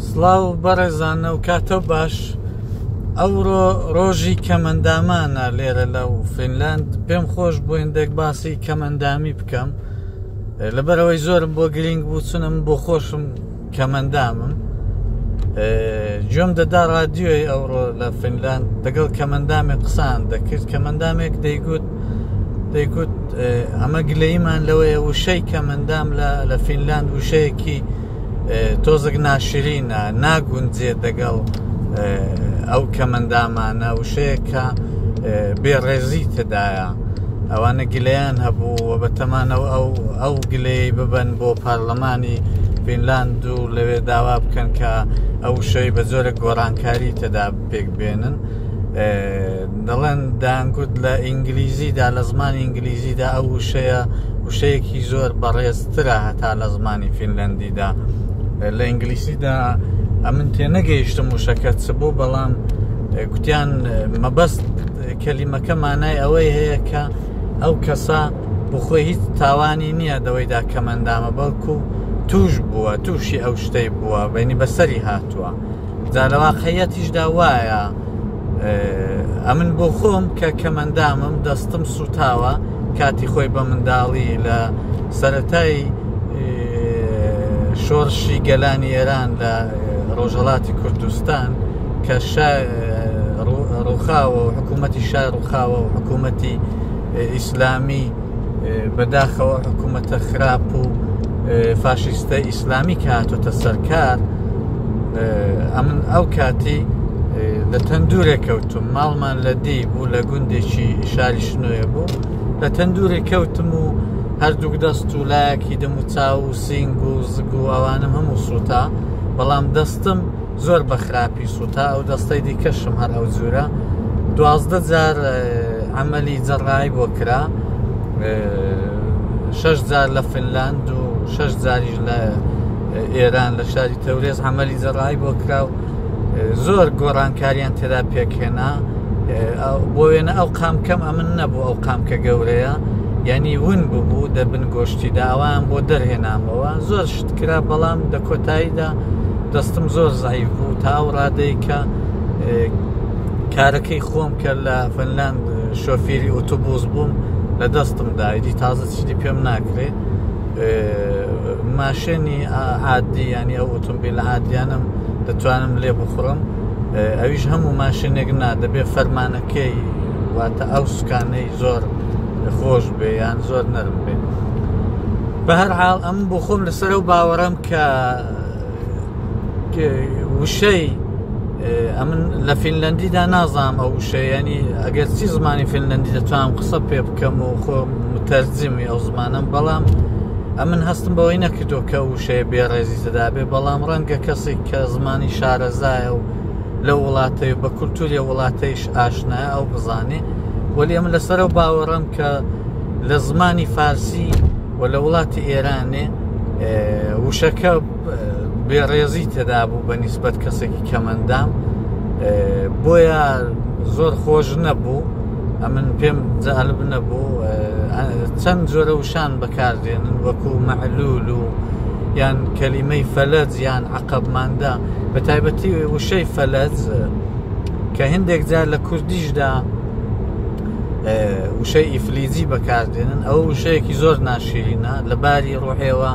سڵاو بەڕێزانە و کاتە باش. ئەوڕۆ ڕۆژی کەمەندامانە لێرە لەو فینلاند. پێم خۆش بۆ هێندێک باسی کەمەندامی بکەم لەبەرەوەی زۆرم بۆ گرنگ بوو چونم بۆ خۆشم کەمەندامم. گوێم دەدا رادیۆی ئەوڕۆ لە فینلاند لەگەڵ کەمەندامێک قسان دەکرد. کەمەندامێک دەیگوت ئەمە گلەیمان لەوەیە وشەی کەمەندام لە فینلاند وشەیەکی تۆزێک ناشرینە، ناگونجێت دەگەڵ ئەو کەمەندامانە، وشەیەکە بێڕێزی تدایە. ئەوانە گلەیان هەبوو و بەتەمانەوە ئەو گلەی ببەن بۆ پارلەمانی فینلاند و لەوێ داوا بکەن کە ئەو وشەی بە جۆرە گۆڕانکاری تێدا پێک بێنن. دەڵێن دانگوت لە ئینگلیزیدا، لە زمانی ئینگلیزیدا ئەو وشەیەکی زۆر بەڕێزترە هەتا لە زمانی فینلەندیدا. لە ئینگلیزیدا ئەمن تێنەگەیشتم وشەکە چ بوو، بەڵام گوتیان مەبەست کەلیمەکە مانای ئەوەی هەیە کە ئەو کەسە بخۆی هیچ تاوانی نییە دەوەیدا کەمەندامە، بەڵکو توش بووە، تووشی ئەو شتەی بووە، بەینی بەسەری هاتووە. جا لە واقعیەتیشدا وایە. ئەمن بۆ خۆم کە کەمەندامم دەستم سوتاوە کاتی خۆی بە منداڵی لە سەرەتای شۆڕشی گەلانی ئێران لە ڕۆژهەڵاتی کوردستان کە ڕووخاوە و حکوومەتی شای ڕووخاوە و حکوومەتی ئیسلامی بەداخەوە حکوومەتە خراپ و فاشیستە ئیسلامی کە هاتۆتە سەرکار. ئەمن ئەو کاتی لە تەندورێک کەوتم، ماڵمان لە دی بوو، لە گوندێکی شاری شنوێ بوو، لە تەندورێک کەوتم و هەردووک دەست و لایەکی دەم و چاو و سینگ و زگ و ئەوانم هەموو سووتا، بەڵام دەستم زۆر بە خراپی سووتا. ئەو دەستەی دیکەشم هەر ئەو جوورە 12 جار عەمەلی جەڕایی بۆ کرا، 6 جار لە فینلاند و 6 جاریش لە ئێران لە شاری تەورێز عەمەلی جەڕایی بۆ کرا و زۆر گۆڕانکاریان تێدا پێکهێنا. بۆ وێنە ئەو قامکەم ئەمن نەبوو، ئەو قامکە گەورەیە، یعنی ون ببوو دەبن گۆشتیدا، ئەوان بۆ دەرهێنامەوە زۆر شت کرا، بەڵام لە کۆتاییدا دەستم زۆر زەعیف بوو تا ئەو ڕادەی کە کارەکەی خۆم کرد لە فینلاند شۆفێری ئۆتۆبوس بووم لە دەستم دایدی، تازە چیتی پێم ناکرێت. ماشێنی عادی ینی ئەو ئۆتۆمبیلە عادیانم دەتوانم لێ بخڕم، ئەویش هەموو ماشێنێک نا دەبێ فەرمانەکەی واتە ئەو سوکانەی زۆر خۆش بێ یان زۆر نەرم بێ. بە هەر حاڵ ئەم بۆ خۆم لەسەر ئەو باوەڕەم کە وشەی ئەمن لە فینلەندیدا نازانم ئەو وشەی، ینی ئەگەر چی زمانی فینلەندی دەتوانم قسە پێ بکەم و خۆم متەرجمی ئەو زمانم، بەڵام ئەمن هەستم بەوەی نەکردو کە وشەیە بێڕێزی تێدا بێ، بەڵام ڕەنگە کەسێک کە زمانی شارەزایە و لە وڵاتەی بە کولتوری وڵاتەیش ئاشنایە ئەو بزانێ. وەلی ئەمن لەسەر ئەو باوەڕەم کە لە زمانی فارسی و لە وڵاتی ئێرانێ وشەکە بێڕێزی تێدا بوو بە نیسبەت کەسێکی کەمەندام، بۆیە زۆر خۆش نەبوو. ئەمن پێم جالب نەبوو. چەند جۆرە وشان بەکاردێنن وەکو مەعلول و یان کەلیمەی فەلەج یان عەقەبماندا، بە تایبەتی وشەی فەلەج کە هێندێک جار لە کوردیشدا وشەی ئیفلیجی بەکاردێنن. ئەو وشەیەکی زۆر ناشرینە، لەباری ڕۆحێوە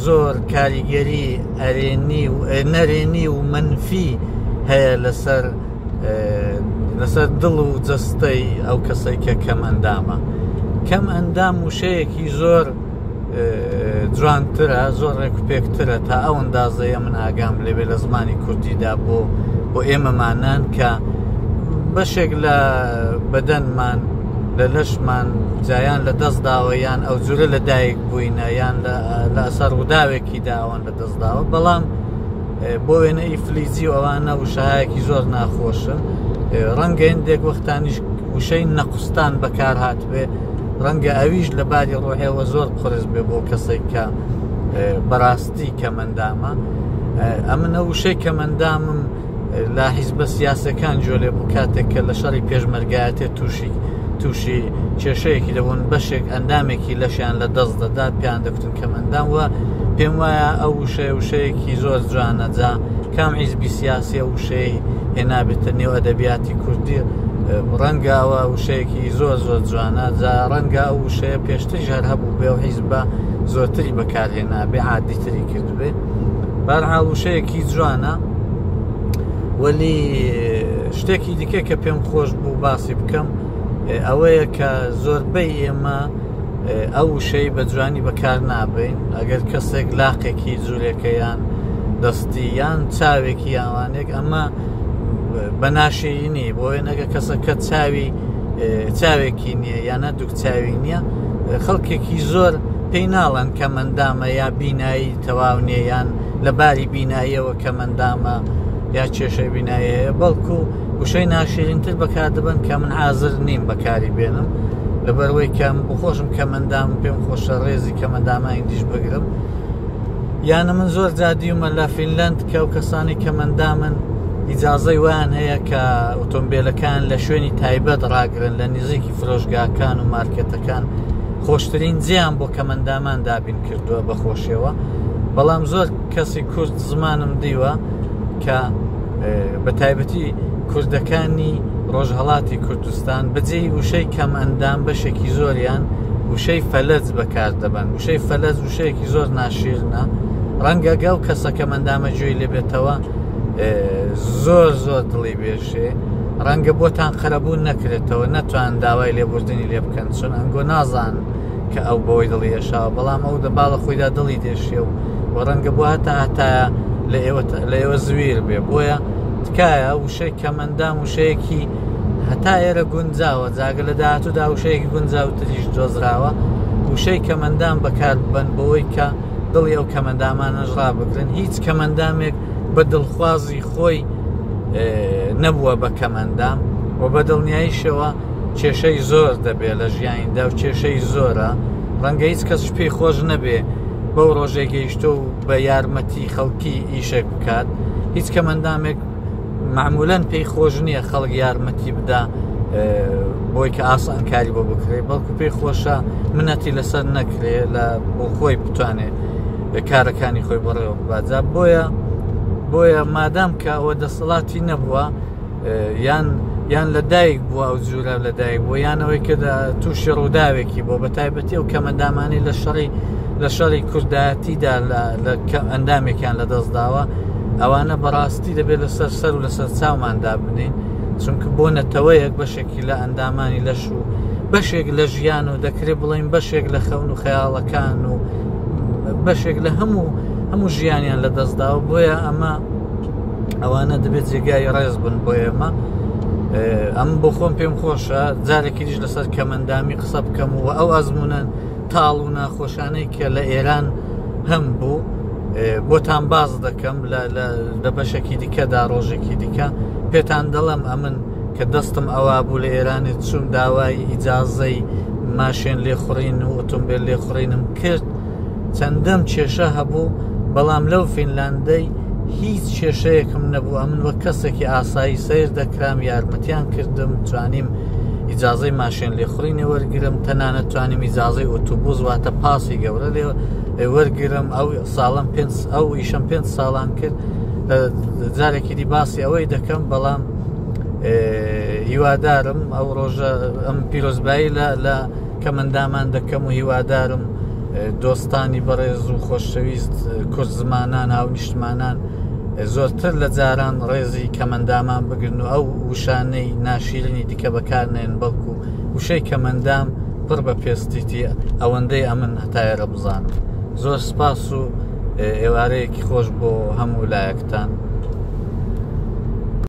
زۆر کاریگەری نەرێنی و منفی هەیە لەسەر دڵ و جەستەی ئەو کەسەی کە کەمەندامە. کەم ئەندام وشەیەکی زۆر جوانترە، زۆر ڕێکوپێکترە تا ئەو ئەندازەیە من ئاگام لێبێ لە زمانی کوردیدا بۆ ئێمەمانان کە بەشێک لە بەدەنمان لە لەشمان جایان لە دەستداوە یان ئەو جورە لە دایک بووینە یان لە ئەسەر ڕووداوێکی داوان لە دەستداوە، بەڵام بۆ وێنە ئیفلیجی و ئەوانە وشایەکی زۆر ناخۆشن. ڕەنگە هێندێک وەختانیش وشەی نەقوستان بەکار هاتبێ، ڕەنگە ئەویش لە باری ڕۆحێوە زۆر قرس بێ بۆ کەسێک کە بەڕاستی کەمەندامە. ئەمنە وشەی کەمەندامم لا حیزبە سیاسەکان جۆلێ بوو کاتێک کە لە شەڕی پێشمەرگایەتێ تووشی کێشەیەکی دەبوون، بەشێک ئەندامێکی لەشیان لە دەست دەدات، پێیان دەکوتن کەمەندام، وە پێم وایە ئەو وشەیەکی زۆر جوانە. جا کام حیزبی سیاسی وشەی هێنابێتە نێو ئەدەبیاتی کوردی ڕەنگە ئەوە وشەیەکی زۆر جوانە. جا ڕەنگە ئەو وشەیە پێشتری ژار هەبوو بێ و حیزبە زۆرتری بەکارهێنابێ عادیتری کردبێ. بەرحاڵ وشەیەکی جوانە. وەلی شتێکی دیکە کە پێم خۆش بوو باسی بکەم ئەوەیە کە زۆربەی ئێمە ئەو وشەی بە جوانی بەکار نابین. ئەگەر کەسێک لاقێکی جوولێکەیان دەستی یان چاوێکی یاوانێک ئەمە بە ناشێنی بۆ وێنەگە کەسەکە چاوێکی نییە یانە دووک چاوی نییە خەڵکێکی زۆر پێی ناڵەن کە مەندامە یا بینایی تەواو نیە یان لەباری بیناییەوە کە مەندامە یا کێشەی بینایی هەیە، بەڵکو وشەی ناشێنتر بەکار دەبن کە من حازر نیم بەکاری بێنم لەبەرەوەی کەم بخۆشم کە مەندام پێم خۆشە ڕێزی کە مەندامانی دیش بگرم. یانە من زۆر جادیومە لە فینلەند کە ئەو کەسانی کە مەندامن ئیجازەی ویان هەیە کە ئۆتۆمبیلەکان لە شوێنی تایبەت ڕاگرن لە نزیکی فرۆشگاکان و مارکێتەکان. خۆشترین جیان بۆ کە مەندامان دابین کردووە بەخۆشیەوە. بەڵام زۆر کەسی کورد زمانم دیوە کە بە تایبەتی کوردەکانی ڕۆژهەڵاتی کوردستان بەجێی وشەی کەم ئەندام بەشێکی زۆریان وشەی فەلەج بەکار دەبن. وشەی فەلەج وشەیەکی زۆر ناشیرنە. ڕەنگە گەو کەسەکە مەندامە گوێی لێبێتەوە زۆر دڵی بێشێ، ڕەنگە بۆتان قەرەبوون نەکرێتەوە، نەتوان داوای لێبوردنی لێ بکەن چون ئەنگۆ نازان کە ئەو بەوەی دڵی ێشاوە، بەڵام ئەو دەباڵە خۆیدا دڵی دێشێ و ڕەنگە بۆ هەتایە لە ئێوە زویر بێ. بۆیە تکایە وشەی کە مەندام وشەیەکی هەتا ئێرە گونجاوە، جاگە لە داهاتوودا وشەیەکی گونجاوتریش دۆزراوە. وشەی کە مەندام بەکار ببەن بەوەی کە دڵی ئەو کەمەندامانەش ڕابگرن. هیچ کەمەندامێک بە دڵخوازی خۆی نەبووە بە کەمەندام و بە دڵنیاییشەوە کێشەی زۆر دەبێت لە ژیانیدا و کێشەی زۆرە. ڕەنگە هیچ کەسش پێی خۆش نەبێ بەو ڕۆژێ گەیشتە و بە یارمەتی خەڵکی ئیشێک بکات. هیچ کەمەندامێک معمولەن پێی خۆش نییە خەڵک یارمەتی بدا بۆی کە ئاسان کاری بۆ بکرێ، بەڵکو پێی خۆشە منەتی لەسەر نەکرێ لە بۆ خۆی بتوانێت کارەکانی خۆی بەڕێوە بباجا. بۆیە مادام کە ئەوە دەسەڵاتی نەبووە یان لەدایک بووە ئەو جوورە لەدایک بووە یانەوەی کە تووشی ڕووداوێکی بۆ بە تایبەتی ئەو کەمەندامانی لە شەڕی کوردایەتیدا لە ئەندامێکیان لەدەستداوە، ئەوانە بەڕاستی دەبێت لەسەر سەر و لەسەر چاوماندا بنین چونکە بۆ نەتەوەیەک بەشێکی لە ئەندامانی لەش و بەشێک لە ژیان و دەکرێت بڵین بەشێک لە خەون و خەیاڵەکان و بەشێک لە هەموو ژیانیان لەدەستداوە. بۆیە ئەوانە دەبێت جێگای ڕێز بن بۆ ئێمە. ئەم بۆ خۆم پێم خۆشە جارێکی دیش لەسەر کەمەندامی قسە بکەم و ئەو ئەزمونەن تاڵ و ناخۆشانەی کە لە ئێران هەم بوو بۆتان باز دەکەم لە بەشێکی دیکەدا ڕۆژێکی دیکە پێتان دەڵم ئەمن کە دەستم ئەوە بوو لە ئێرانێت چوم داوای ئیجازەی ماشێن لێخوڕین و ئۆتۆمبیل لێخوڕینم کرد. چەندەم کێشە هەبوو بەڵام لەو فینلاندەی هیچ کێشەیەکم نەبوو. ئەمن وە کەسێکی ئاسایی سیر دەکرام، یارمەتیان کردم، توانیم ئیجازەی ماشێن لێخوڕینی وەرگرم، تەنانەت توانیم ئیجازەی ئۆتۆبوس واتە پاسی گەورە لێ وەرگرم. ئەو ساڵم ئەو ئیشەم 5 ساڵان کرد. جارێکی دی باسی ئەوەی دەکەم، بەڵام هیوادارم ئەو ڕۆژە ئەم پیرۆزبایی لە کەمەندامان دەکەم و هیوادارم دۆستانی بەڕێز و خۆشەویست کورد زمانان هاو نیشتمانان زۆرتر لە جاران ڕێزی کەمەندامان بگرن و ئەو وشانەی ناشیرنی دیکە بەکارنێن، بەڵکو وشەی کەمەندام پڕ بە پێستیتی ئەوەندەی ئەمن هەتایەرە بزانم. زۆر سپاس و ئێوارەیەکی خۆش بۆ هەموو لایەکتان.